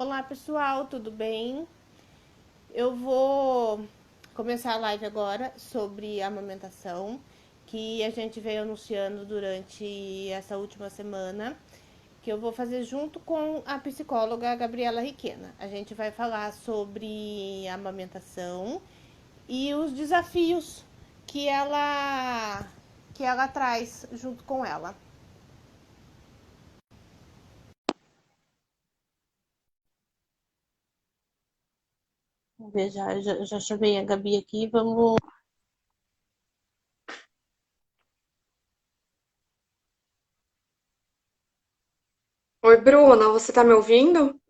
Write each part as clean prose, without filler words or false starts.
Olá pessoal, tudo bem? Eu vou começar a live agora sobre a amamentação, que a gente veio anunciando durante essa última semana, que eu vou fazer junto com a psicóloga Gabriela Riquena. A gente vai falar sobre a amamentação e os desafios que ela traz junto com ela. Vamos ver, já chamei a Gabi aqui, vamos. Oi, Bruna, você tá me ouvindo?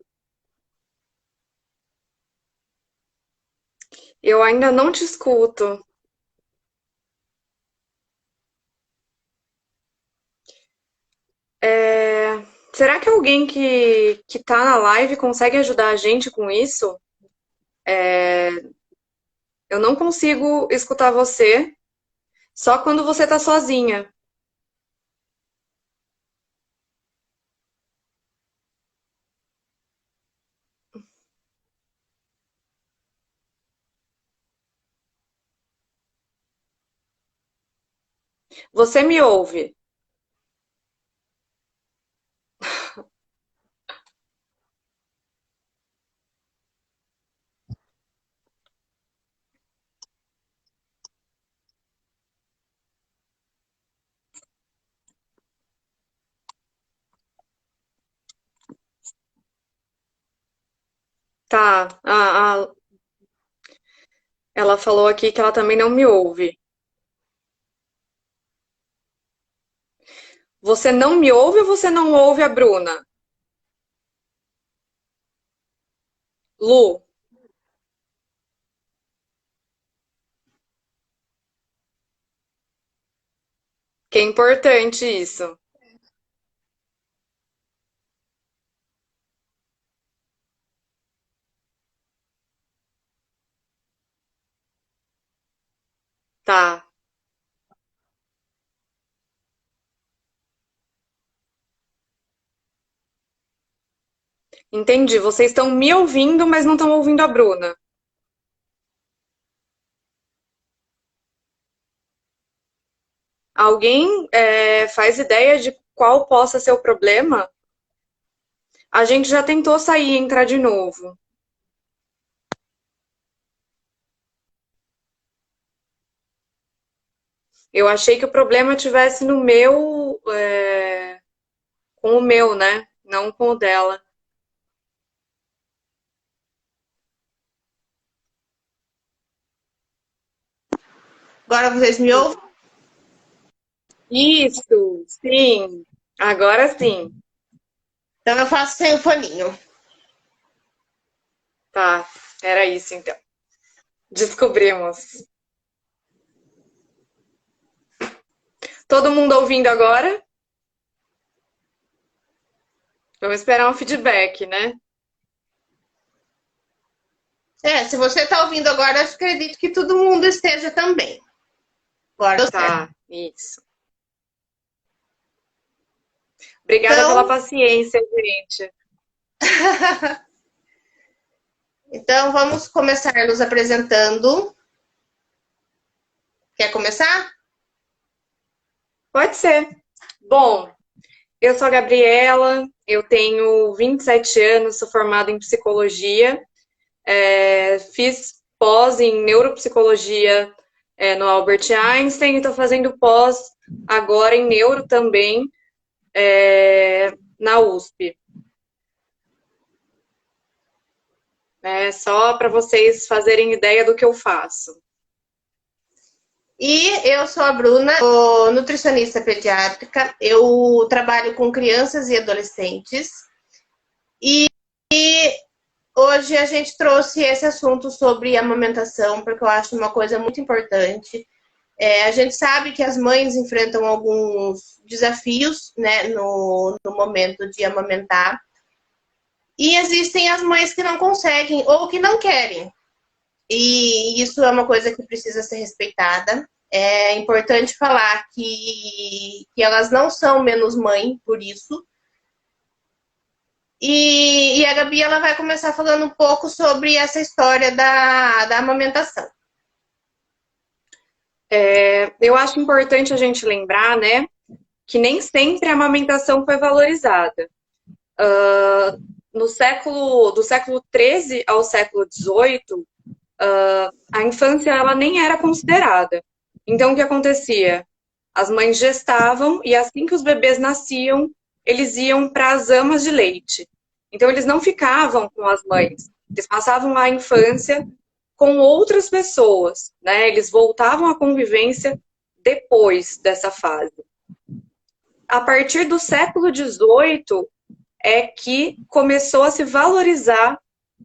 Eu ainda não te escuto. Será que alguém que tá na live consegue ajudar a gente com isso? Eu não consigo escutar você, só quando você tá sozinha. Você me ouve? Tá. Ela falou aqui que ela também não me ouve. Você não me ouve ou você não ouve a Bruna? Lu, que é importante isso. Tá. Entendi. Vocês estão me ouvindo, mas não estão ouvindo a Bruna. Alguém faz ideia de qual possa ser o problema? A gente já tentou sair e entrar de novo. Eu achei que o problema tivesse no meu, com o meu, né? Não com o dela. Agora vocês me ouvem? Isso, sim. Agora sim. Então eu faço sem o foninho. Tá, era isso então. Descobrimos. Todo mundo ouvindo agora? Vamos esperar um feedback, né? Se você está ouvindo agora, eu acredito que todo mundo esteja também. Agora deu certo. Tá, isso. Obrigada pela Então, paciência, gente. então vamos começar nos apresentando. Quer começar? Pode ser. Bom, eu sou a Gabriela, eu tenho 27 anos, sou formada em psicologia, fiz pós em neuropsicologia no Albert Einstein e estou fazendo pós agora em neuro também na USP. Só para vocês fazerem ideia do que eu faço. E eu sou a Bruna, sou nutricionista pediátrica. Eu trabalho com crianças e adolescentes. E hoje a gente trouxe esse assunto sobre amamentação, porque eu acho uma coisa muito importante. A gente sabe que as mães enfrentam alguns desafios, né, no momento de amamentar. E existem as mães que não conseguem ou que não querem. E isso é uma coisa que precisa ser respeitada. É importante falar que elas não são menos mãe por isso. E a Gabi ela vai começar falando um pouco sobre essa história da amamentação. Eu acho importante a gente lembrar, né, que nem sempre a amamentação foi valorizada. Do século XIII ao século XVIII, a infância ela nem era considerada. Então, o que acontecia? As mães gestavam e assim que os bebês nasciam, eles iam para as amas de leite. Então, eles não ficavam com as mães. Eles passavam a infância com outras pessoas, né? Eles voltavam à convivência depois dessa fase. A partir do século XVIII é que começou a se valorizar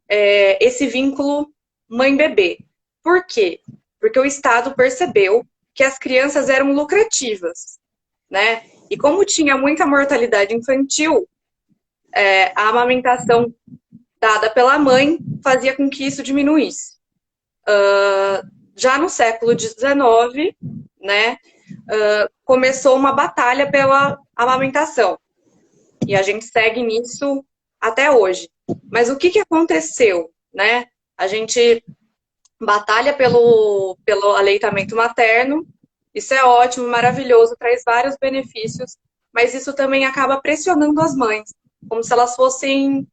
esse vínculo mãe-bebê. Por quê? Porque o Estado percebeu que as crianças eram lucrativas, né? E como tinha muita mortalidade infantil, a amamentação dada pela mãe fazia com que isso diminuísse. Já no século XIX, né, começou uma batalha pela amamentação. E a gente segue nisso até hoje. Mas o que aconteceu, né? A gente batalha pelo aleitamento materno, isso é ótimo, maravilhoso, traz vários benefícios, mas isso também acaba pressionando as mães, como se elas fossem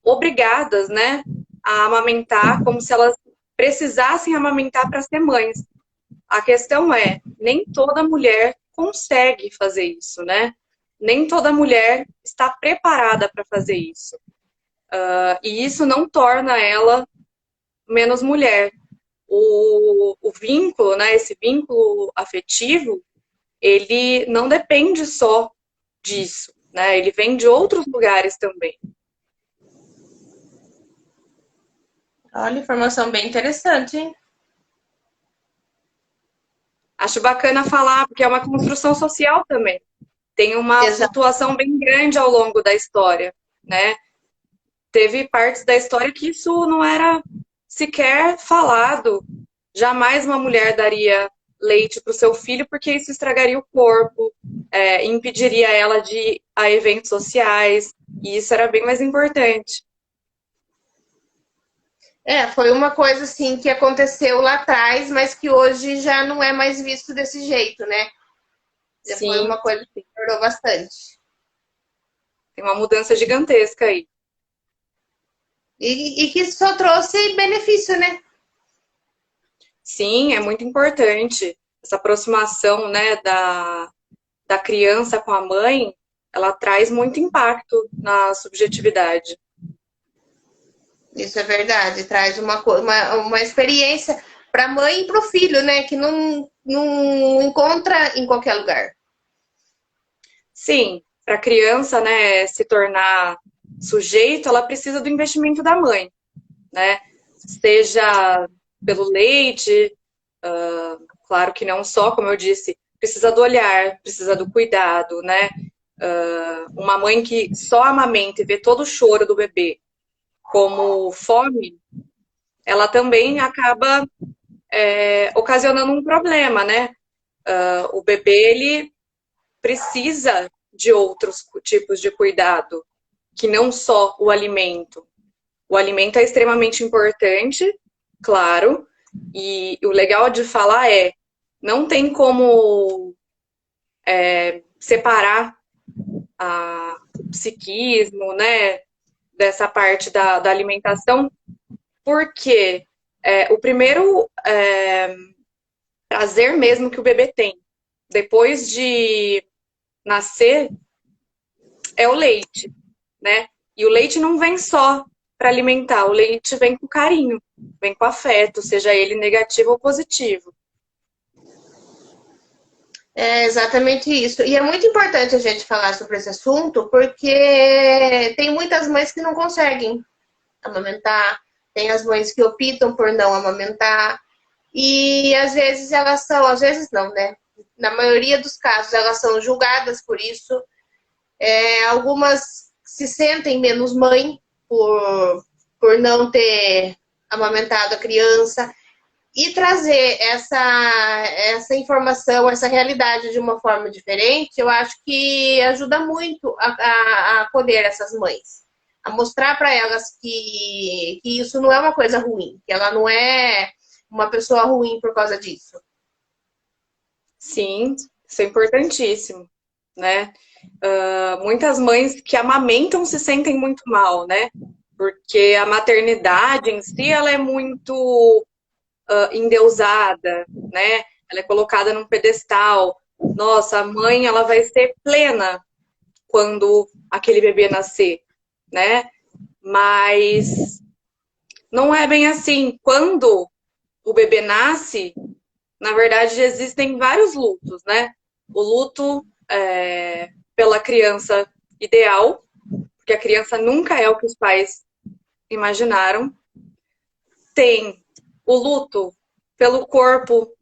obrigadas, né, a amamentar, como se elas precisassem amamentar para ser mães. A questão é, nem toda mulher consegue fazer isso, né? Nem toda mulher está preparada para fazer isso. E isso não torna ela menos mulher. O vínculo, né, esse vínculo afetivo, ele não depende só disso, né? Ele vem de outros lugares também. Olha, informação bem interessante, hein? Acho bacana falar, porque é uma construção social também. Tem uma flutuação bem grande ao longo da história, né? Teve partes da história que isso não era sequer falado. Jamais uma mulher daria leite para o seu filho, porque isso estragaria o corpo, impediria ela de ir a eventos sociais, e isso era bem mais importante. Foi uma coisa assim que aconteceu lá atrás, mas que hoje já não é mais visto desse jeito, né? Já Sim, foi uma coisa que melhorou bastante. tem uma mudança gigantesca aí. E que só trouxe benefício, né? Sim, é muito importante. Essa aproximação, né, da criança com a mãe, ela traz muito impacto na subjetividade. Isso é verdade, traz uma experiência para a mãe e para o filho, né? Que não encontra em qualquer lugar. Sim, para a criança, né, se tornar sujeito, ela precisa do investimento da mãe, né? Seja pelo leite, claro que não só, como eu disse, precisa do olhar, precisa do cuidado, né? Uma mãe que só amamenta e vê todo o choro do bebê como fome, ela também acaba ocasionando um problema, né? O bebê, ele precisa de outros tipos de cuidado, que não só o alimento. O alimento é extremamente importante, claro, e o legal de falar não tem como separar o psiquismo, né, dessa parte da alimentação, porque o primeiro prazer mesmo que o bebê tem depois de nascer é o leite, né? E o leite não vem só para alimentar, o leite vem com carinho, vem com afeto, seja ele negativo ou positivo. É exatamente isso. E é muito importante a gente falar sobre esse assunto, porque tem muitas mães que não conseguem amamentar, tem as mães que optam por não amamentar, e às vezes elas são, às vezes não, né? Na maioria dos casos elas são julgadas por isso. Algumas se sentem menos mãe por não ter amamentado a criança. E trazer essa informação, essa realidade de uma forma diferente, eu acho que ajuda muito a acolher essas mães. a mostrar para elas que isso não é uma coisa ruim, que ela não é uma pessoa ruim por causa disso. Sim, isso é importantíssimo, né? Muitas mães que amamentam se sentem muito mal, né? Porque a maternidade em si, ela é muito endeusada, né? Ela é colocada num pedestal. Nossa, a mãe, ela vai ser plena quando aquele bebê nascer, né? Mas não é bem assim. Quando o bebê nasce, na verdade, existem vários lutos, né? O luto pela criança ideal, porque a criança nunca é o que os pais imaginaram. Tem o luto pelo corpo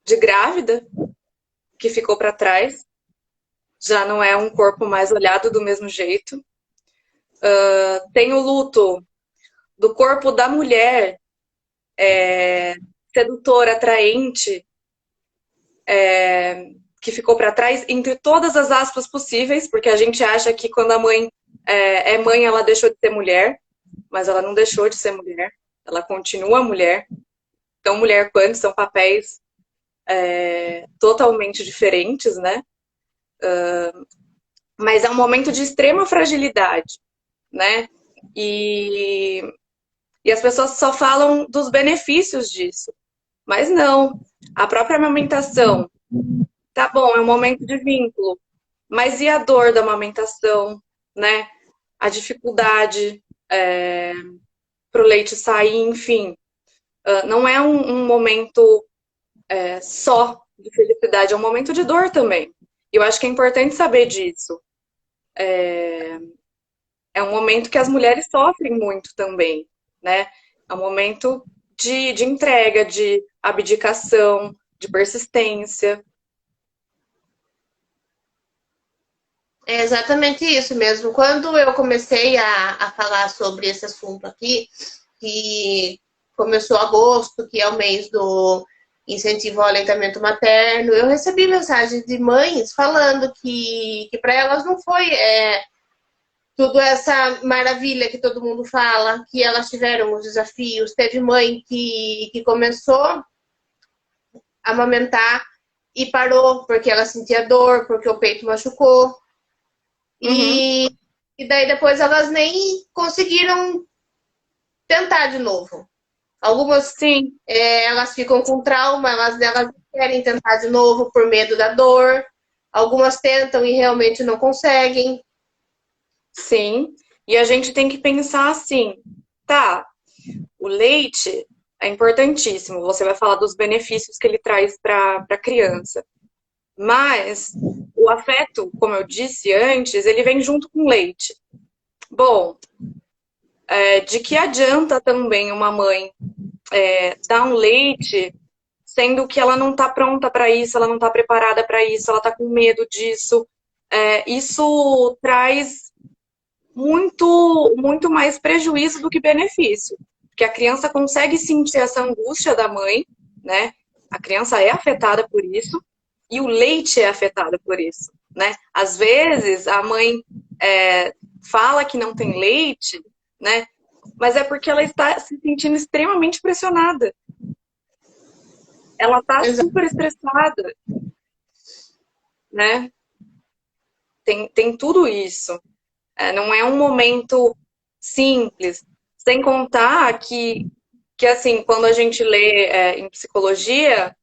de grávida, que ficou para trás, já não é um corpo mais olhado do mesmo jeito. Tem o luto do corpo da mulher, sedutora, atraente, que ficou para trás, entre todas as aspas possíveis, porque a gente acha que quando a mãe é mãe, ela deixou de ser mulher, mas ela não deixou de ser mulher, ela continua mulher. Então, mulher quando são papéis totalmente diferentes, né? Mas é um momento de extrema fragilidade, né? E, e as pessoas só falam dos benefícios disso. Mas não. A própria amamentação, tá bom, é um momento de vínculo. Mas e a dor da amamentação, né? A dificuldade para o leite sair, enfim. Não é um momento só de felicidade, é um momento de dor também. E eu acho que é importante saber disso. É um momento que as mulheres sofrem muito também, né? É um momento de entrega, de abdicação, de persistência. É exatamente isso mesmo. Quando eu comecei a falar sobre esse assunto aqui, que começou agosto, que é o mês do incentivo ao aleitamento materno, eu recebi mensagens de mães falando que para elas não foi tudo essa maravilha que todo mundo fala, que elas tiveram os desafios. Teve mãe que começou a amamentar e parou porque ela sentia dor, porque o peito machucou. Uhum. E daí depois elas nem conseguiram tentar de novo. Algumas Sim, elas ficam com trauma, elas não querem tentar de novo por medo da dor. Algumas tentam e realmente não conseguem. sim. E a gente tem que pensar assim, tá, o leite é importantíssimo. Você vai falar dos benefícios que ele traz para a criança. Mas o afeto, como eu disse antes, ele vem junto com o leite. Bom, de que adianta também uma mãe dar um leite, sendo que ela não está pronta para isso, ela não está preparada para isso, ela está com medo disso. Isso traz muito mais prejuízo do que benefício. Porque a criança consegue sentir essa angústia da mãe, né? A criança é afetada por isso e o leite é afetado por isso, né? Às vezes a mãe fala que não tem leite, né? Mas é porque ela está se sentindo extremamente pressionada. Ela está super estressada, né? Tem tudo isso. Não é um momento simples. Sem contar que assim, quando a gente lê em psicologia,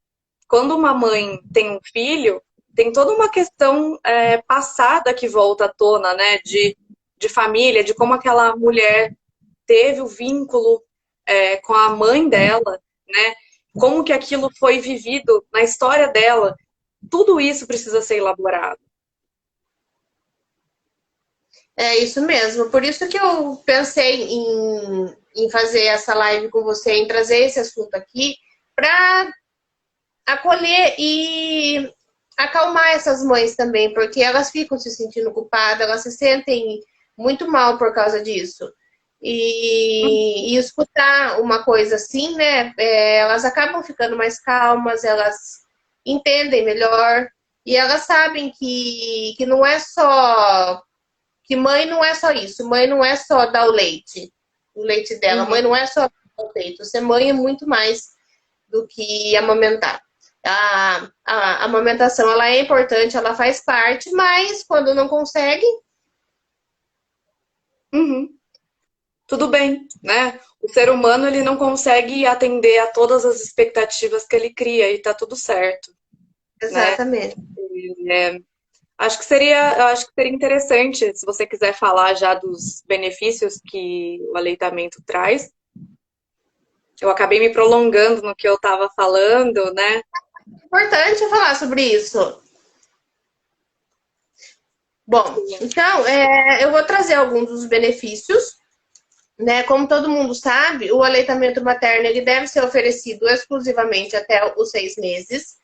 quando uma mãe tem um filho, tem toda uma questão passada que volta à tona, né? De família, de como aquela mulher teve o vínculo com a mãe dela, né? Como que aquilo foi vivido na história dela. Tudo isso precisa ser elaborado. É isso mesmo. Por isso que eu pensei em fazer essa live com você, em trazer esse assunto aqui, para acolher e acalmar essas mães também, porque elas ficam se sentindo culpadas, elas se sentem muito mal por causa disso. E escutar uma coisa assim, né? Elas acabam ficando mais calmas, elas entendem melhor e elas sabem que não é só que mãe não é só isso. Mãe não é só dar o leite dela. Mãe não é só dar o peito. Ser mãe é muito mais do que amamentar. A amamentação, ela é importante, ela faz parte, mas quando não consegue... Tudo bem, né? O ser humano, ele não consegue atender a todas as expectativas que ele cria e tá tudo certo, né? Exatamente. Eu acho que seria interessante, se você quiser falar já dos benefícios que o aleitamento traz. Eu acabei me prolongando no que eu estava falando, né? Importante falar sobre isso. Bom, então, eu vou trazer alguns dos benefícios, né? Como todo mundo sabe, o aleitamento materno ele deve ser oferecido exclusivamente até os 6 meses.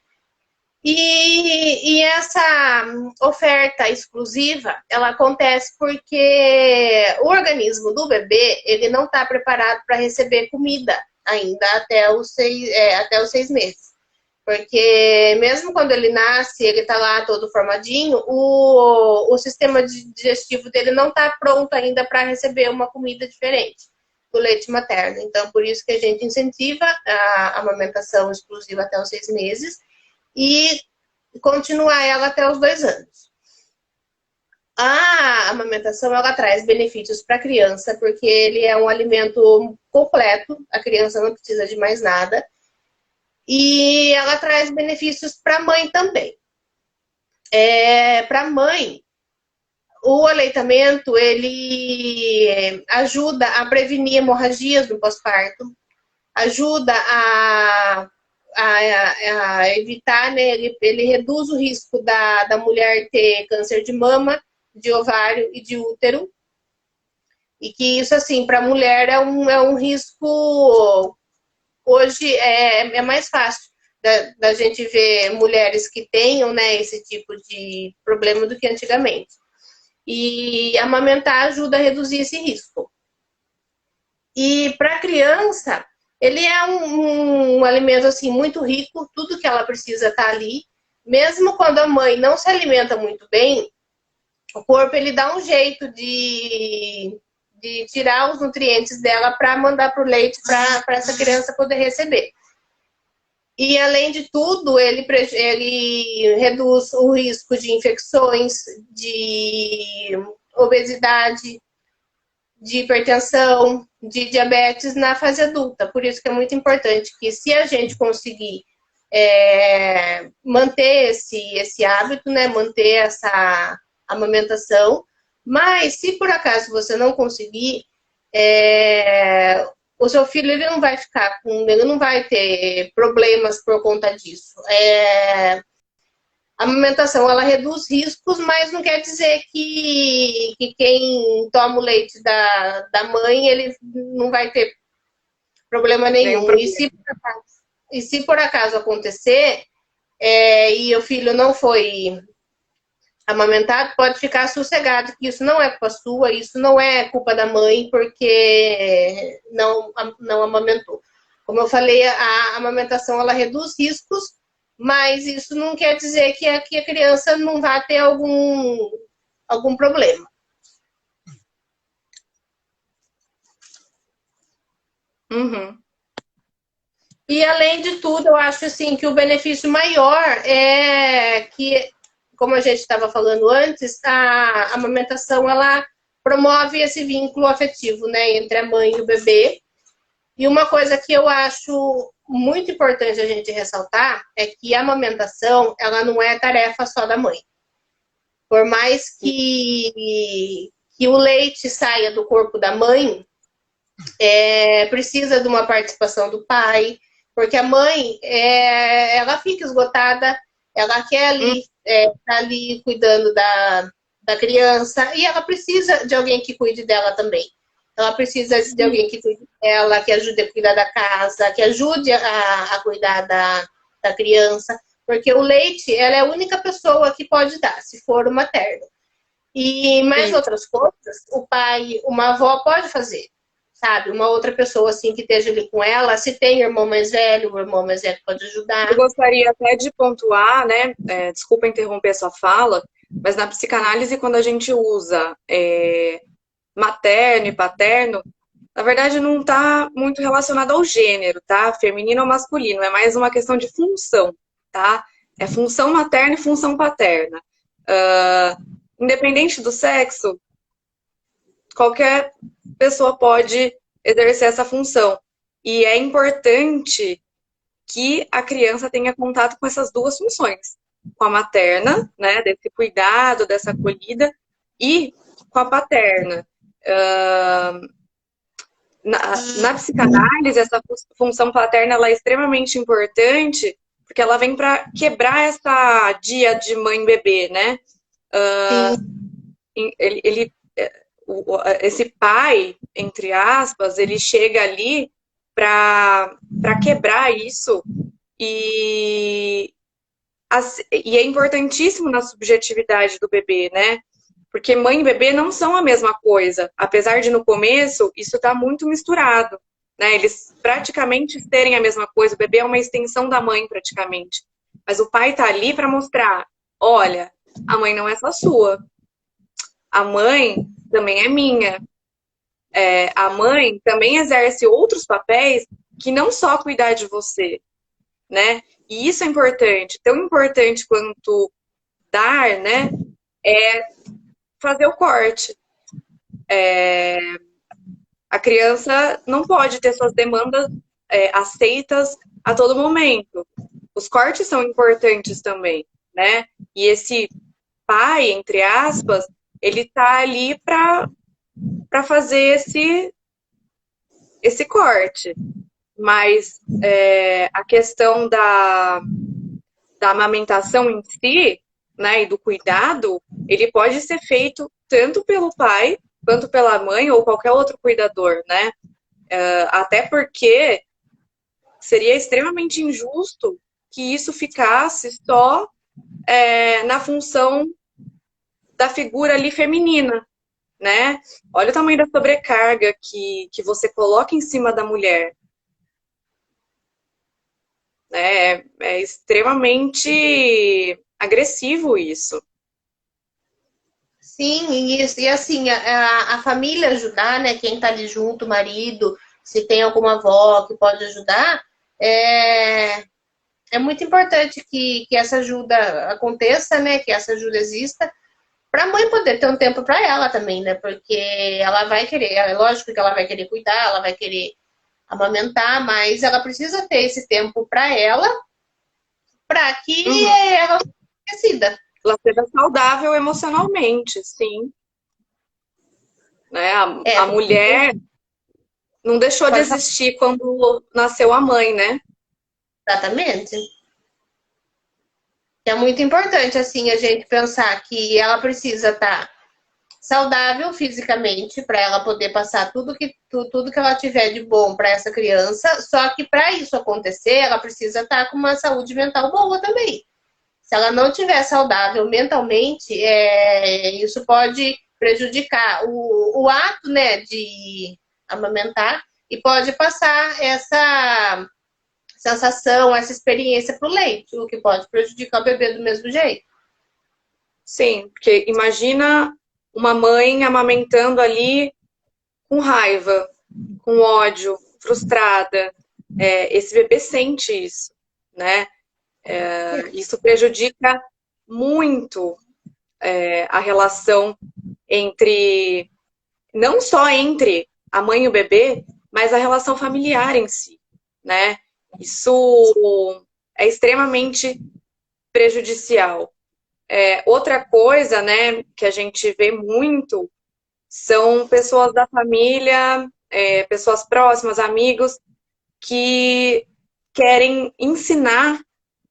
E essa oferta exclusiva, ela acontece porque o organismo do bebê, ele não está preparado para receber comida ainda até os 6 meses. Porque mesmo quando ele nasce, ele está lá todo formadinho, o sistema digestivo dele não está pronto ainda para receber uma comida diferente do leite materno. Então, por isso que a gente incentiva a amamentação exclusiva até os 6 meses e continuar ela até os 2 anos. A amamentação, ela traz benefícios para a criança, porque ele é um alimento completo, a criança não precisa de mais nada. E ela traz benefícios para a mãe também. Para a mãe, o aleitamento, ele ajuda a prevenir hemorragias no pós-parto, ajuda a evitar, né? Ele reduz o risco da mulher ter câncer de mama, de ovário e de útero. E que isso, assim, para a mulher é um risco... Hoje é mais fácil da gente ver mulheres que tenham, né, esse tipo de problema do que antigamente. E amamentar ajuda a reduzir esse risco. E para a criança, ele é um alimento assim, muito rico, tudo que ela precisa está ali. Mesmo quando a mãe não se alimenta muito bem, o corpo ele dá um jeito de tirar os nutrientes dela para mandar para o leite para essa criança poder receber. E, além de tudo, ele reduz o risco de infecções, de obesidade, de hipertensão, de diabetes na fase adulta. Por isso que é muito importante que, se a gente conseguir manter esse hábito, né, manter essa amamentação, mas se por acaso você não conseguir, o seu filho ele não vai ter problemas por conta disso. A amamentação, ela reduz riscos, mas não quer dizer que quem toma o leite da mãe, ele não vai ter problema nenhum. E se por acaso acontecer, e o filho não foi amamentado, pode ficar sossegado, que isso não é culpa sua, isso não é culpa da mãe, porque não amamentou. Como eu falei, a amamentação, ela reduz riscos, mas isso não quer dizer que a criança não vai ter algum problema. E, além de tudo, eu acho assim, que o benefício maior é que, como a gente estava falando antes, a amamentação, ela promove esse vínculo afetivo, né, entre a mãe e o bebê. E uma coisa que eu acho muito importante a gente ressaltar é que a amamentação, ela não é tarefa só da mãe. Por mais que o leite saia do corpo da mãe, precisa de uma participação do pai, porque a mãe, ela fica esgotada, ela quer tá ali cuidando da criança, e ela precisa de alguém que cuide dela também. Ela precisa de alguém que cuide dela, que ajude a cuidar da casa, que ajude a cuidar da criança, porque o leite, ela é a única pessoa que pode dar, se for o materno. E mais outras coisas, o pai, uma avó pode fazer, sabe? Uma outra pessoa assim que esteja ali com ela, se tem irmão mais velho, o irmão mais velho pode ajudar. Eu gostaria até de pontuar, né? Desculpa interromper a sua fala, Mas na psicanálise, quando a gente usa materno e paterno, na verdade não está muito relacionado ao gênero, tá? Feminino ou masculino, é mais uma questão de função, tá? É função materna e função paterna. Independente do sexo, qualquer pessoa pode exercer essa função. E é importante que a criança tenha contato com essas duas funções. Com a materna, né, desse cuidado, dessa acolhida, e com a paterna. Na psicanálise, essa função paterna ela é extremamente importante, porque ela vem para quebrar essa dia de mãe-bebê, né? Esse pai, entre aspas, ele chega ali para quebrar isso e é importantíssimo na subjetividade do bebê, né? Porque mãe e bebê não são a mesma coisa. Apesar de no começo isso tá muito misturado, né? Eles praticamente terem a mesma coisa. O bebê é uma extensão da mãe praticamente. Mas o pai tá ali para mostrar, olha, a mãe não é só sua. A mãe também é minha. A mãe também exerce outros papéis que não só cuidar de você, né? E isso é importante. Tão importante quanto dar, né? É fazer o corte. A criança não pode ter suas demandas aceitas a todo momento. Os cortes são importantes também, né? E esse pai, entre aspas, ele tá ali para fazer esse corte. Mas a questão da amamentação em si, né, e do cuidado, ele pode ser feito tanto pelo pai quanto pela mãe ou qualquer outro cuidador, né? Até porque seria extremamente injusto que isso ficasse só na função da figura ali feminina, né? Olha o tamanho da sobrecarga que você coloca em cima da mulher. É extremamente agressivo isso. Sim, isso. E assim, a família ajudar, né? Quem tá ali junto, o marido, se tem alguma avó que pode ajudar, é muito importante que essa ajuda aconteça, né? Que essa ajuda exista, para a mãe poder ter um tempo para ela também, né? Porque ela vai querer, é lógico que ela vai querer cuidar, ela vai querer amamentar, mas ela precisa ter esse tempo para ela, para que ela decida. Ela seja saudável emocionalmente, sim. Né? A mulher não deixou de existir quando nasceu a mãe, né? Exatamente. É muito importante, assim, a gente pensar que ela precisa estar saudável fisicamente para ela poder passar tudo que ela tiver de bom para essa criança. Só que para isso acontecer, ela precisa estar com uma saúde mental boa também. Se ela não tiver saudável mentalmente, isso pode prejudicar o ato, né, de amamentar e pode passar essa sensação, essa experiência para o leite, o que pode prejudicar o bebê do mesmo jeito. Sim, porque imagina uma mãe amamentando ali com raiva, com ódio, frustrada. Esse bebê sente isso, né? Isso prejudica muito a relação entre, não só entre a mãe e o bebê, mas a relação familiar em si, né? Isso é extremamente prejudicial. Outra coisa, né, que a gente vê muito são pessoas da família, pessoas próximas, amigos, que querem ensinar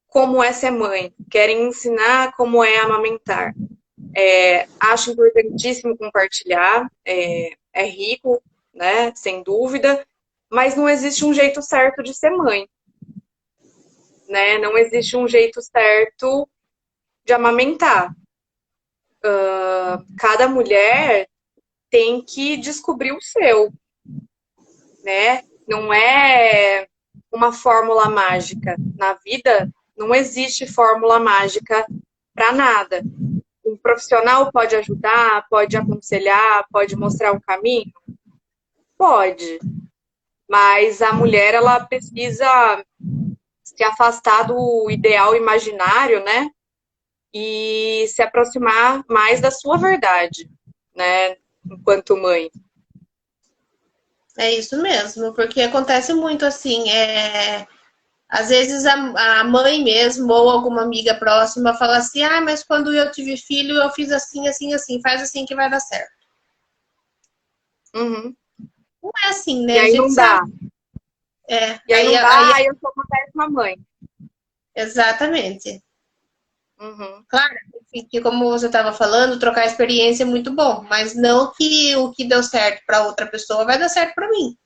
como é ser mãe, querem ensinar como é amamentar. Acho importantíssimo compartilhar, é rico, né, sem dúvida, mas não existe um jeito certo de ser mãe, né? Não existe um jeito certo de amamentar. Cada mulher tem que descobrir o seu, né? Não é uma fórmula mágica. Na vida não existe fórmula mágica para nada. profissional pode ajudar, pode aconselhar, pode mostrar um caminho? Pode. Mas a mulher, ela precisa se afastar do ideal imaginário, né? E se aproximar mais da sua verdade, né? Enquanto mãe. É isso mesmo, porque acontece muito assim, às vezes a mãe mesmo ou alguma amiga próxima fala assim, ah, mas quando eu tive filho eu fiz assim, assim, assim, faz assim que vai dar certo. Uhum. Não é assim, E né? A aí gente não dá. sabe. É, E aí não dá, aí eu sou uma péssima mãe. exatamente. Uhum. Claro que, como você estava falando, trocar experiência é muito bom, mas não que o que deu certo para outra pessoa vai dar certo para mim.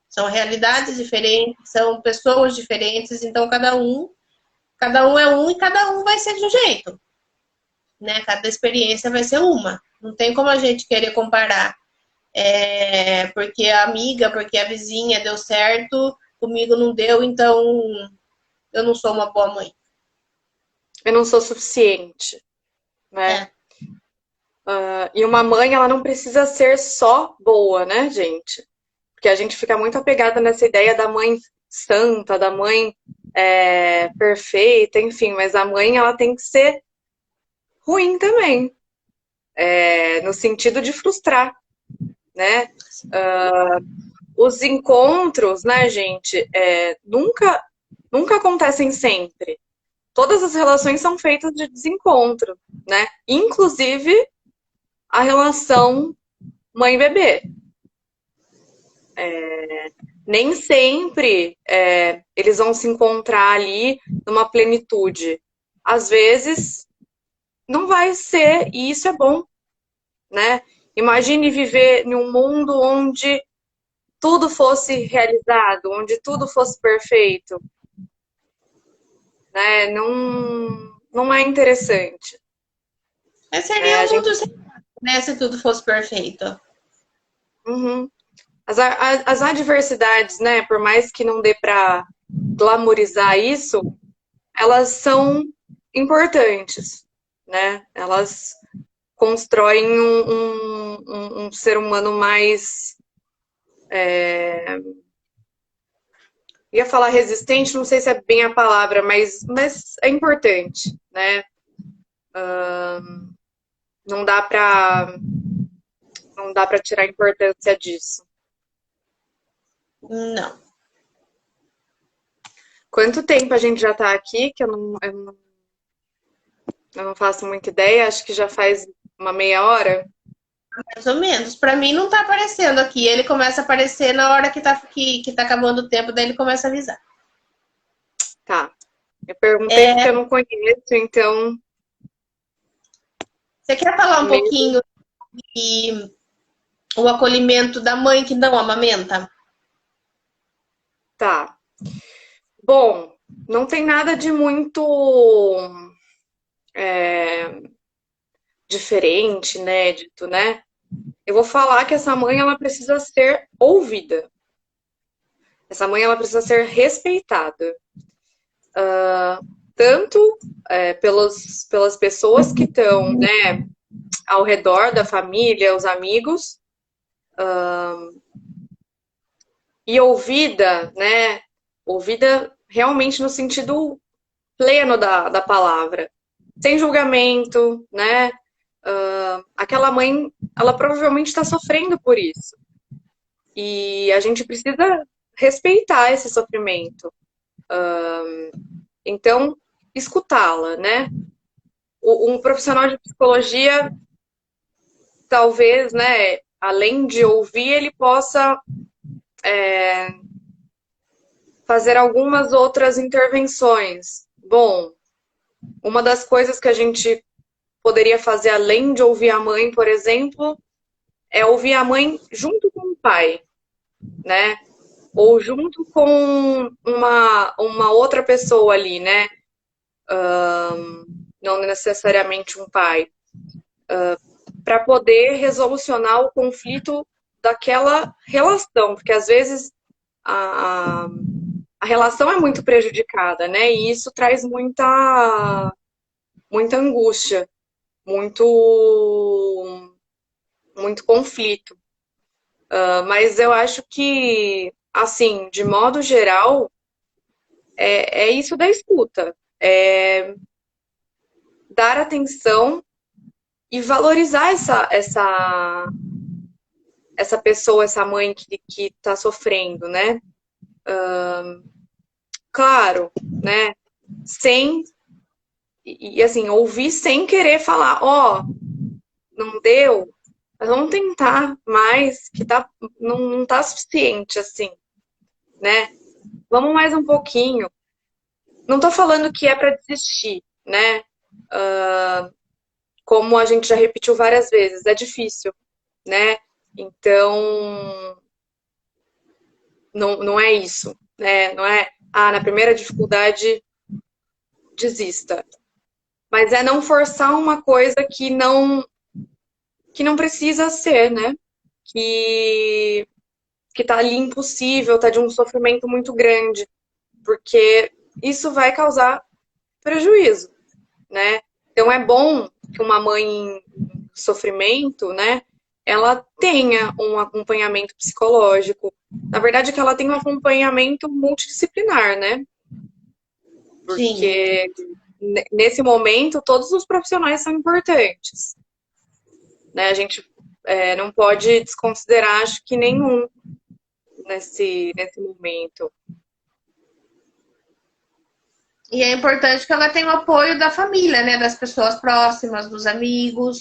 São realidades diferentes, são pessoas diferentes, então cada um é um e cada um vai ser de um jeito, né? Cada experiência vai ser uma. Não tem como a gente querer comparar. Porque a amiga, porque a vizinha deu certo, comigo não deu, então eu não sou uma boa mãe. Eu não sou suficiente, né? É, E uma mãe, ela não precisa ser só boa, né, gente? Porque a gente fica muito apegada nessa ideia da mãe santa, da mãe perfeita, enfim, mas a mãe, ela tem que ser ruim também, no sentido de frustrar, né? Os encontros, né, gente, nunca acontecem sempre. Todas as relações são feitas de desencontro, né? Inclusive a relação mãe-bebê. Nem sempre eles vão se encontrar ali numa plenitude. Às vezes não vai ser, e isso é bom, né? Imagine viver em um mundo onde tudo fosse realizado, onde tudo fosse perfeito, né? Não é interessante. mas seria Né? A um mundo gente, sem, né, se tudo fosse perfeito. uhum. As adversidades, né? Por mais que não dê para glamorizar isso, elas são importantes, né? Elas constroem um ser humano mais. Ia falar resistente, não sei se é bem a palavra, mas é importante, né? Não dá para não dá para tirar a importância disso. Não. Quanto tempo a gente já está aqui, que eu não faço muita ideia, acho que já faz uma meia hora. Mais ou menos. Para mim não tá aparecendo aqui. Ele começa a aparecer na hora que tá acabando o tempo, daí ele começa a avisar. Tá. Eu perguntei porque É, eu não conheço, então. você quer falar um Mesmo. pouquinho de o acolhimento da mãe que não amamenta? Tá. Bom, não tem nada de muito é, diferente, inédito, né? Eu vou falar que essa mãe ela precisa ser ouvida. Essa mãe ela precisa ser respeitada, tanto pelas pessoas que estão, né, ao redor da família, os amigos, e ouvida, né? Ouvida realmente no sentido pleno da palavra, sem julgamento, né? Aquela mãe, ela provavelmente está sofrendo por isso. E a gente precisa respeitar esse sofrimento. Então, escutá-la, né? Um profissional de psicologia, talvez, né, além de ouvir, ele possa fazer algumas outras intervenções. Bom, uma das coisas que a gente poderia fazer além de ouvir a mãe, por exemplo, é ouvir a mãe junto com o pai, né? Ou junto com uma outra pessoa ali, né? Não necessariamente um pai, para poder resolucionar o conflito daquela relação, porque às vezes a, a relação é muito prejudicada, né? E isso traz muita angústia. muito, muito conflito. Mas eu acho que, assim, de modo geral, é isso da escuta. É dar atenção e valorizar essa pessoa, essa mãe que tá sofrendo, né? Claro, né? Sem, assim, ouvir sem querer falar, ó, não deu, mas vamos tentar mais, que não tá suficiente, assim, né? Vamos mais um pouquinho. Não tô falando que é para desistir, né? Como a gente já repetiu várias vezes, é difícil, né? Então, não é isso, né? Não é, na primeira dificuldade, desista. Mas é não forçar uma coisa que não precisa ser, né? Que, que tá ali impossível, tá de um sofrimento muito grande, porque isso vai causar prejuízo, né? Então é bom que uma mãe em sofrimento, né, ela tenha um acompanhamento psicológico. Na verdade, que ela tenha um acompanhamento multidisciplinar, né? Porque nesse momento todos os profissionais são importantes, né? A gente não pode desconsiderar, acho que nenhum nesse momento. E é importante que ela tenha o apoio da família, né? Das pessoas próximas, dos amigos,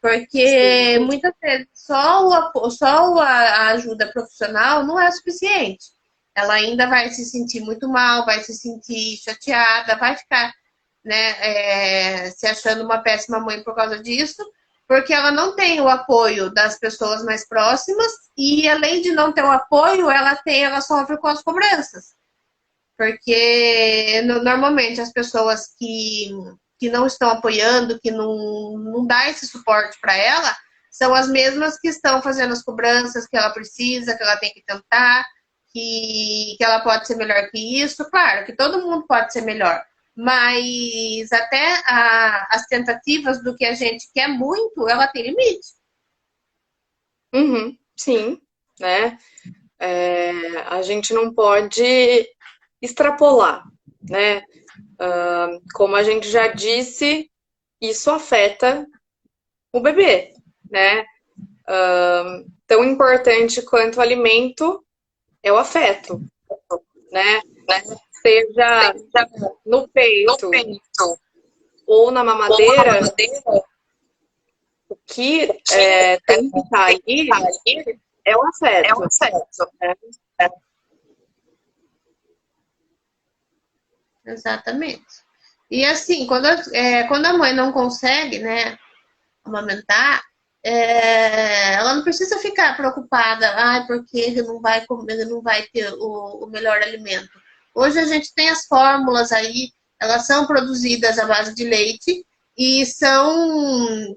porque Sim. muitas vezes só a ajuda profissional não é suficiente. Ela ainda vai se sentir muito mal, vai se sentir chateada, vai ficar, né, se achando uma péssima mãe por causa disso, porque ela não tem o apoio das pessoas mais próximas e além de não ter o apoio, ela sofre com as cobranças. Porque normalmente as pessoas que não estão apoiando, que não dá esse suporte para ela, são as mesmas que estão fazendo as cobranças que ela precisa, que ela tem que tentar, que ela pode ser melhor que isso. Claro que todo mundo pode ser melhor, mas até as tentativas do que a gente quer muito, ela tem limite. Uhum, sim, né? A gente não pode extrapolar, né? Como a gente já disse, isso afeta o bebê, né? Tão importante quanto o alimento é o afeto, né? Seja no peito ou na mamadeira, o que tem que estar ali é o afeto, né? Exatamente. E assim, quando a mãe não consegue, né, amamentar, ela não precisa ficar preocupada, porque ele não vai comer, ele não vai ter o melhor alimento. Hoje a gente tem as fórmulas aí, elas são produzidas à base de leite e são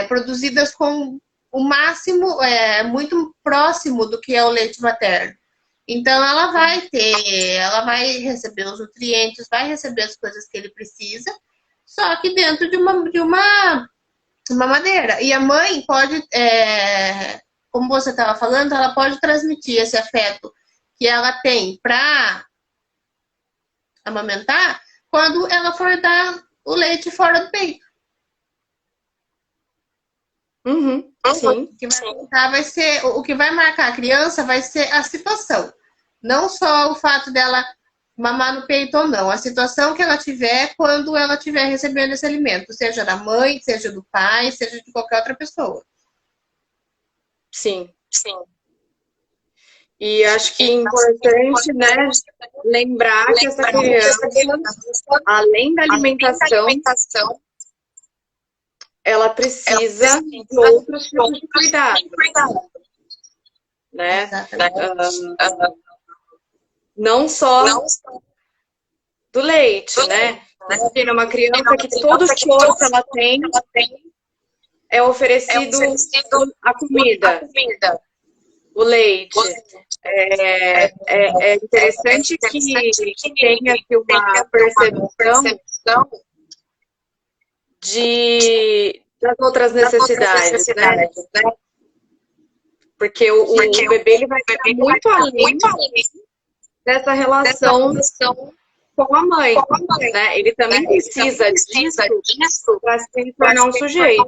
produzidas com o máximo, muito próximo do que é o leite materno. Então ela vai receber os nutrientes, vai receber as coisas que ele precisa, só que dentro de uma maneira. E a mãe pode, como você estava falando, ela pode transmitir esse afeto que ela tem para amamentar quando ela for dar o leite fora do peito. Uhum, sim. O que vai marcar a criança vai ser a situação. Não só o fato dela mamar no peito ou não, a situação que ela tiver quando ela estiver recebendo esse alimento, seja da mãe, seja do pai, seja de qualquer outra pessoa. Sim. E acho que é importante, né, lembrar que essa criança, além da alimentação, ela precisa de outros tipos de cuidado, né? Não só do leite, né? Imagina uma criança que todo esforço ela tem é oferecido a comida, o leite. É interessante que tenha aqui uma percepção das outras necessidades, né? Porque o bebê ele vai ficar muito além dessa relação com a mãe, né? Ele também precisa disso para se tornar um sujeito.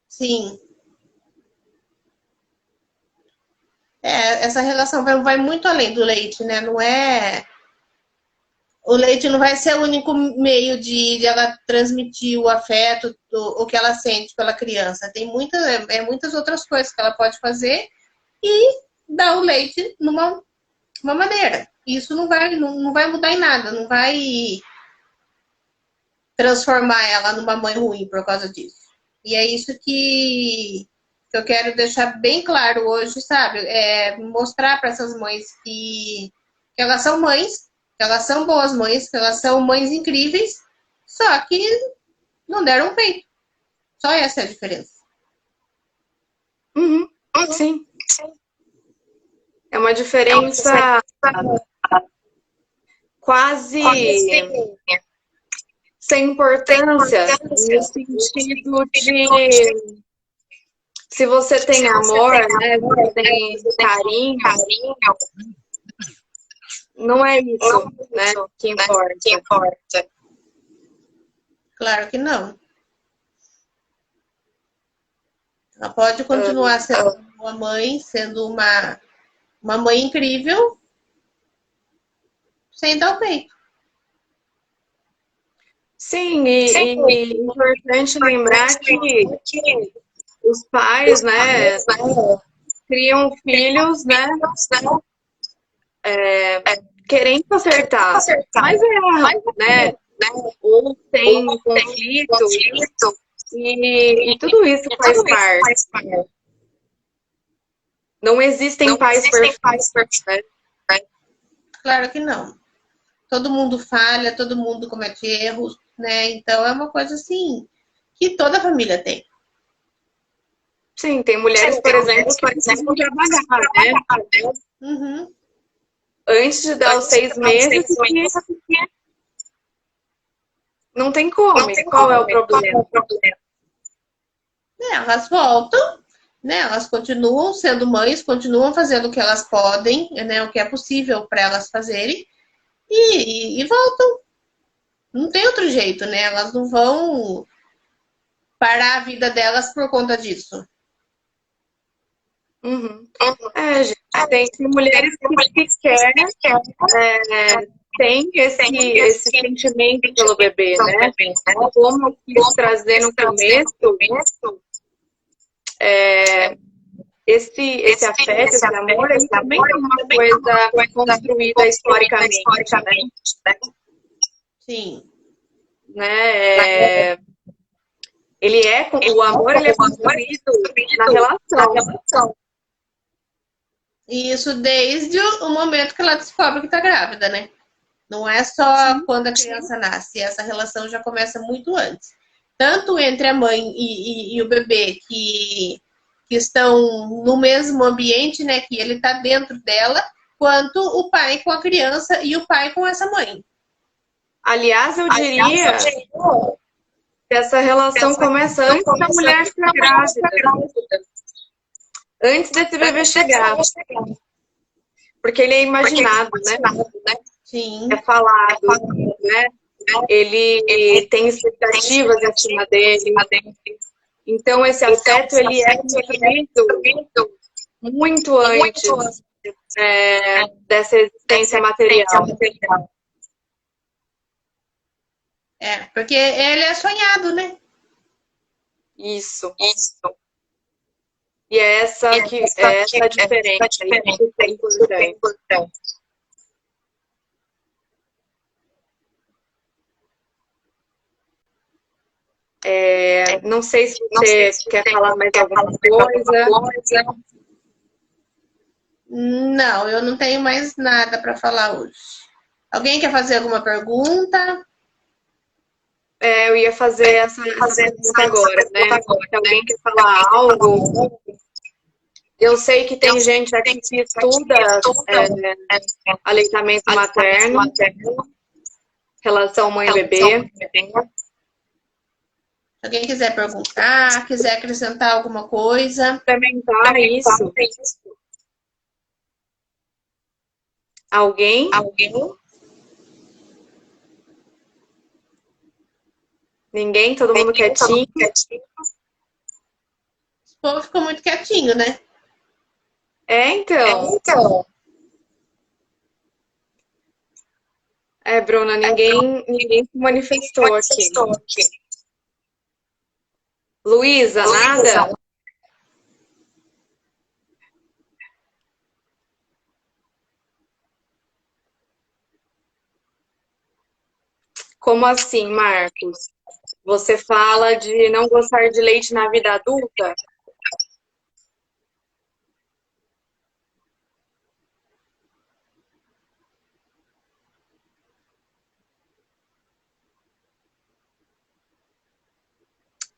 Sim. Essa relação vai muito além do leite, né? Não é... O leite não vai ser o único meio de ela transmitir o afeto, o que ela sente pela criança. Tem muitas outras coisas que ela pode fazer e dar o leite numa maneira. Isso não vai mudar em nada, não vai transformar ela numa mãe ruim por causa disso. E é isso que eu quero deixar bem claro hoje, sabe? Mostrar para essas mães que elas são mães, que elas são boas mães, que elas são mães incríveis, só que não deram peito. Só essa é a diferença. Sim. É uma diferença quase sem importância, no sentido de se você tem amor, né, se você tem carinho, não é isso, né, que importa. Claro que não. Ela pode continuar sendo uma mãe, sendo uma mãe incrível, sem dar o peito. Sim, e é importante lembrar que os pais, né, criam filhos, né, querendo acertar, mas né, ou tem conflito, e tudo isso faz parte. Não existem pais perfeitos, né? Claro que não. Todo mundo falha, todo mundo comete erros, né? Então é uma coisa assim que toda família tem. Sim, tem mulheres, por exemplo, que precisam trabalhar, né? Uhum. Antes de dar os 6 meses, não tem como. Qual é o problema? Elas voltam, né? Elas continuam sendo mães, continuam fazendo o que elas podem, né? O que é possível para elas fazerem e voltam. Não tem outro jeito, né? Elas não vão parar a vida delas por conta disso. Gente, tem mulheres que querem, tem esse sentimento pelo bebê, né? Como eu quis trazer no começo, esse afeto, esse amor, ele também é uma coisa construída historicamente, né? Sim. Né? O amor ele é construído na relação. E isso desde o momento que ela descobre que está grávida, né? Não é só quando a criança nasce. Essa relação já começa muito antes. Tanto entre a mãe e o bebê, que estão no mesmo ambiente, né? Que ele está dentro dela, quanto o pai com a criança e o pai com essa mãe. Aliás, eu diria que essa relação começa antes da mulher ficar grávida. Antes desse bebê chegar. Porque ele é imaginado, né? Sim. É falado, né? Ele tem expectativas acima dele. Então, esse afeto, ele é construído muito antes dessa existência material. Porque ele é sonhado, né? Isso. E é essa diferença que é importante. Não sei se você quer falar mais alguma coisa. Não, eu não tenho mais nada para falar hoje. Alguém quer fazer alguma pergunta? Eu ia fazer essa pergunta agora, né? Se alguém quer falar algo. Eu sei que tem gente aqui que estuda aleitamento materno. relação mãe-bebê. Se alguém quiser perguntar, quiser acrescentar alguma coisa. Complementar isso. Alguém? Ninguém? Todo mundo quietinho? O povo ficou muito quietinho, né? Então. Bruna, ninguém se manifestou aqui. Luísa, nada? Como assim, Marcos? Você fala de não gostar de leite na vida adulta?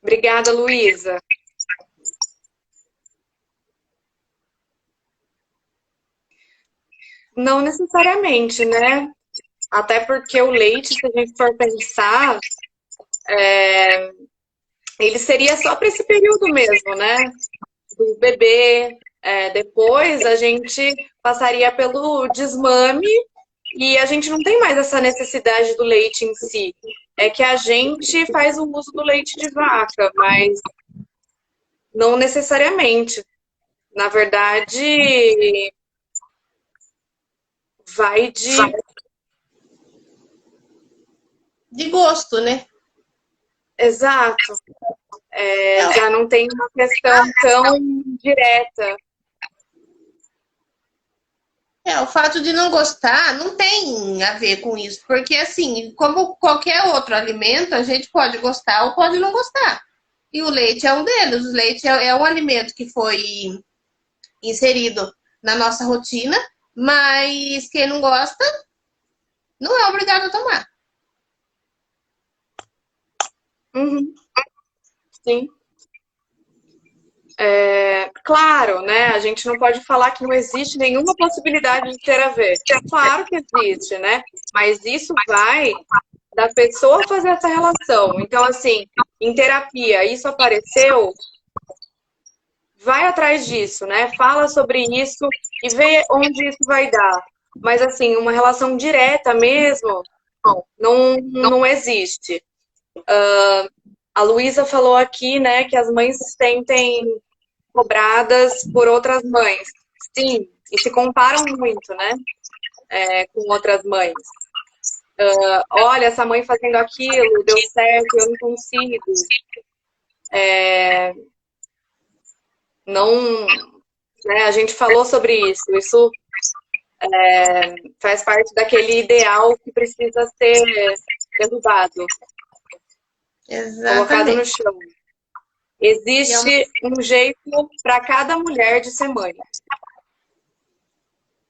Obrigada, Luísa. Não necessariamente, né? Até porque o leite, se a gente for pensar, ele seria só para esse período mesmo, né? Do bebê. Depois a gente passaria pelo desmame e a gente não tem mais essa necessidade do leite em si. É que a gente faz o uso do leite de vaca, mas não necessariamente. Na verdade, vai de gosto, né? Exato. Já não tem uma questão tão direta. O fato de não gostar não tem a ver com isso, porque assim, como qualquer outro alimento, a gente pode gostar ou pode não gostar. E o leite é um deles. O leite é um alimento que foi inserido na nossa rotina, mas quem não gosta não é obrigado a tomar. Uhum. Sim. Claro, né? A gente não pode falar que não existe nenhuma possibilidade de ter a ver. Claro que existe, né? Mas isso vai da pessoa fazer essa relação. Então, assim, em terapia, isso apareceu, vai atrás disso, né? Fala sobre isso e vê onde isso vai dar. Mas, assim, uma relação direta mesmo, não existe. A Luísa falou aqui, né, que as mães se sentem cobradas por outras mães. Sim, e se comparam muito, né, com outras mães. Olha, essa mãe fazendo aquilo, deu certo, eu não consigo. Não, né, a gente falou sobre isso. Isso faz parte daquele ideal que precisa ser derrubado, colocado no Exatamente. chão. Existe um jeito para cada mulher de ser mãe.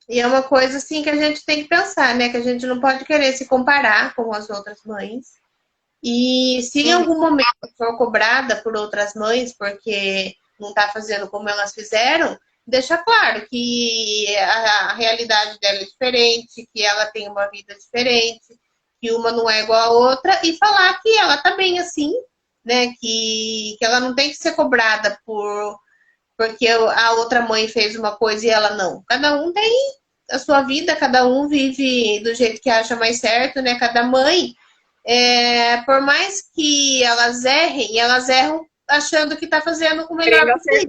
E é uma coisa assim que a gente tem que pensar, né? Que a gente não pode querer se comparar com as outras mães. E se em algum momento for cobrada por outras mães porque não está fazendo como elas fizeram, deixa claro que a realidade dela é diferente, que ela tem uma vida diferente, que uma não é igual a outra, e falar que ela tá bem assim, né? Que ela não tem que ser cobrada porque a outra mãe fez uma coisa e ela não. Cada um tem a sua vida, cada um vive do jeito que acha mais certo, né? Cada mãe, por mais que elas erram achando que está fazendo o melhor possível.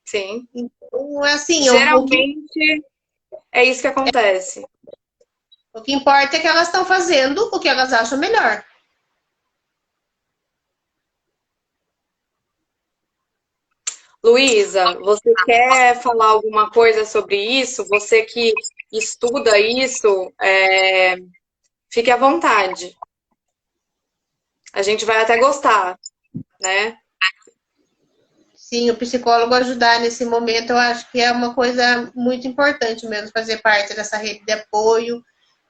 Sim. Então, assim, geralmente é isso que acontece. O que importa é que elas estão fazendo o que elas acham melhor. Luísa, você quer falar alguma coisa sobre isso? Você que estuda isso, fique à vontade. A gente vai até gostar, né? Sim, o psicólogo ajudar nesse momento, eu acho que é uma coisa muito importante mesmo, fazer parte dessa rede de apoio.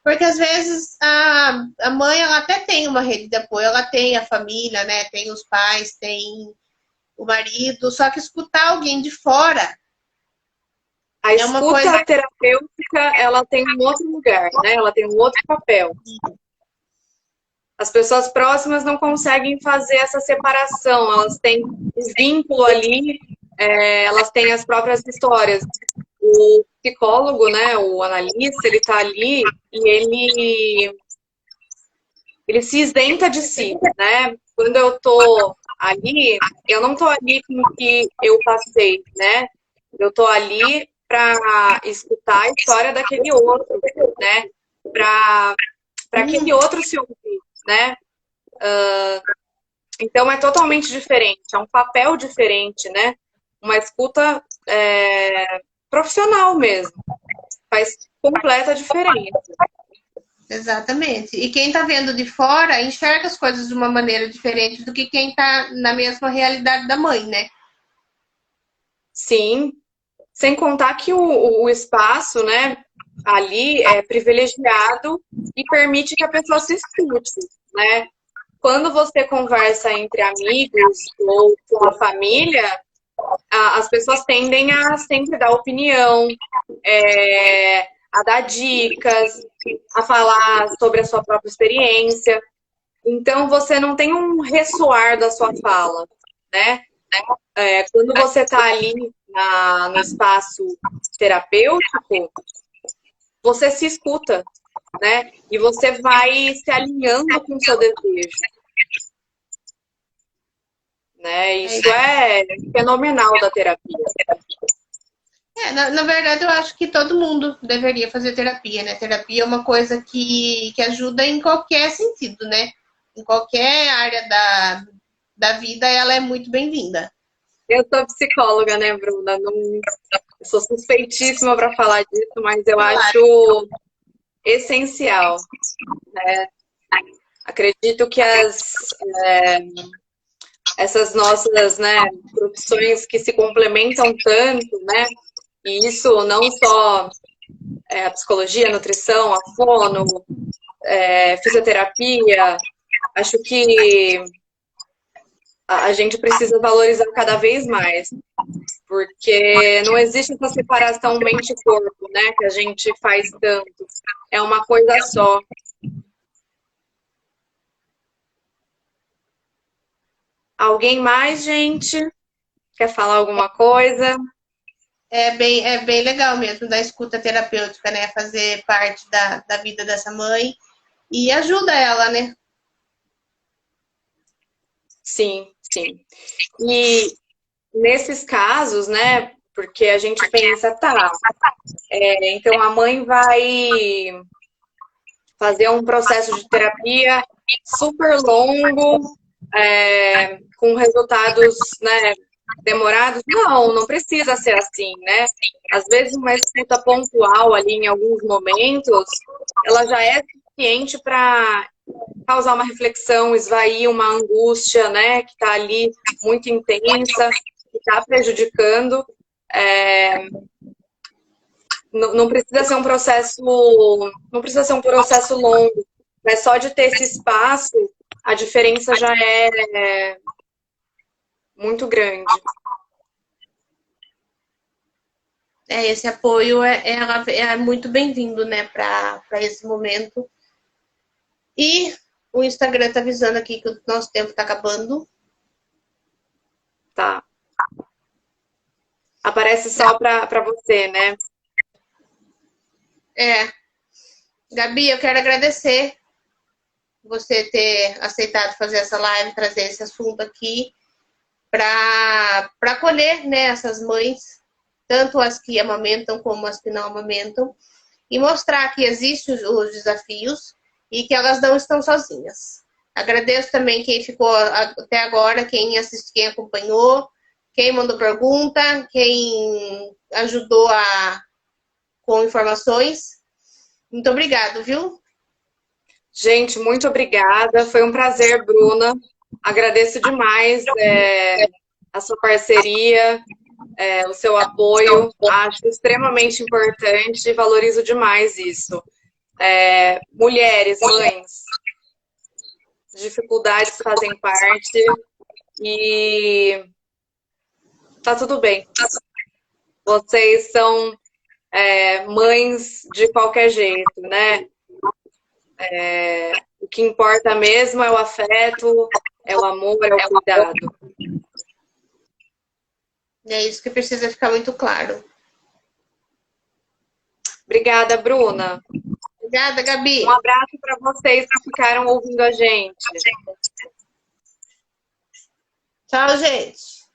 Porque às vezes a mãe, ela até tem uma rede de apoio, ela tem a família, né? Tem os pais, tem o marido, só que escutar alguém de fora A escuta terapêutica, ela tem um outro lugar, né? Ela tem um outro papel. As pessoas próximas não conseguem fazer essa separação, elas têm um vínculo ali, elas têm as próprias histórias. O psicólogo, né, o analista, ele está ali e ele se isenta de si, né? Quando eu tô ali, eu não tô ali com o que eu passei, né? Eu tô ali para escutar a história daquele outro, né? Para aquele outro se ouvir, né? Então é totalmente diferente, é um papel diferente, né? Uma escuta profissional mesmo, faz completa diferença. Exatamente. E quem está vendo de fora enxerga as coisas de uma maneira diferente do que quem está na mesma realidade da mãe, né? Sim, sem contar que o espaço, né, ali é privilegiado e permite que a pessoa se escute, né? Quando você conversa entre amigos ou com a família, as pessoas tendem a sempre dar opinião, a dar dicas, a falar sobre a sua própria experiência. Então, você não tem um ressoar da sua fala, né? Quando você está ali no espaço terapêutico, você se escuta, né? E você vai se alinhando com o seu desejo. Né? Isso é fenomenal da terapia. Na verdade, eu acho que todo mundo deveria fazer terapia, né? Terapia é uma coisa que ajuda em qualquer sentido, né? Em qualquer área da vida, ela é muito bem-vinda. Eu sou psicóloga, né, Bruna? Não, eu sou suspeitíssima para falar disso, mas eu acho essencial. Né? Acredito que essas nossas, né, profissões que se complementam tanto, né? E isso não só a psicologia, a nutrição, a fono, fisioterapia, acho que a gente precisa valorizar cada vez mais, porque não existe essa separação mente-corpo, né, que a gente faz tanto. É uma coisa só. Alguém mais, gente? Quer falar alguma coisa? É bem legal mesmo da escuta terapêutica, né? Fazer parte da vida dessa mãe e ajuda ela, né? Sim, sim. E nesses casos, né, porque a gente pensa, tá, então a mãe vai fazer um processo de terapia super longo, com resultados, né, demorados. Não, não precisa ser assim, né? Às vezes uma escuta pontual ali em alguns momentos, ela já é suficiente para causar uma reflexão, esvair uma angústia, né, que está ali muito intensa, que está prejudicando. Não precisa ser um processo, não precisa ser um processo longo, mas só de ter esse espaço, a diferença já é muito grande. Esse apoio é muito bem-vindo, né, para esse momento. E o Instagram tá avisando aqui que o nosso tempo tá acabando. Tá. Aparece só para você, né? Gabi, eu quero agradecer você ter aceitado fazer essa live, trazer esse assunto aqui para acolher, né, essas mães, tanto as que amamentam como as que não amamentam, e mostrar que existem os desafios e que elas não estão sozinhas. Agradeço também quem ficou até agora, quem assistiu, quem acompanhou, quem mandou pergunta, quem ajudou com informações. Muito obrigado, viu? Gente, muito obrigada. Foi um prazer, Bruna. Agradeço demais a sua parceria, o seu apoio. Acho extremamente importante e valorizo demais isso. Mulheres, mães, dificuldades fazem parte e tá tudo bem. Vocês são mães de qualquer jeito, né? O que importa mesmo é o afeto, é o amor, é o cuidado. É isso que precisa ficar muito claro. Obrigada, Bruna. Obrigada, Gabi. Um abraço para vocês que ficaram ouvindo a gente. Tchau, gente.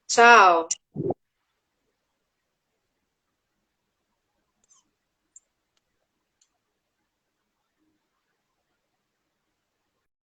Tchau.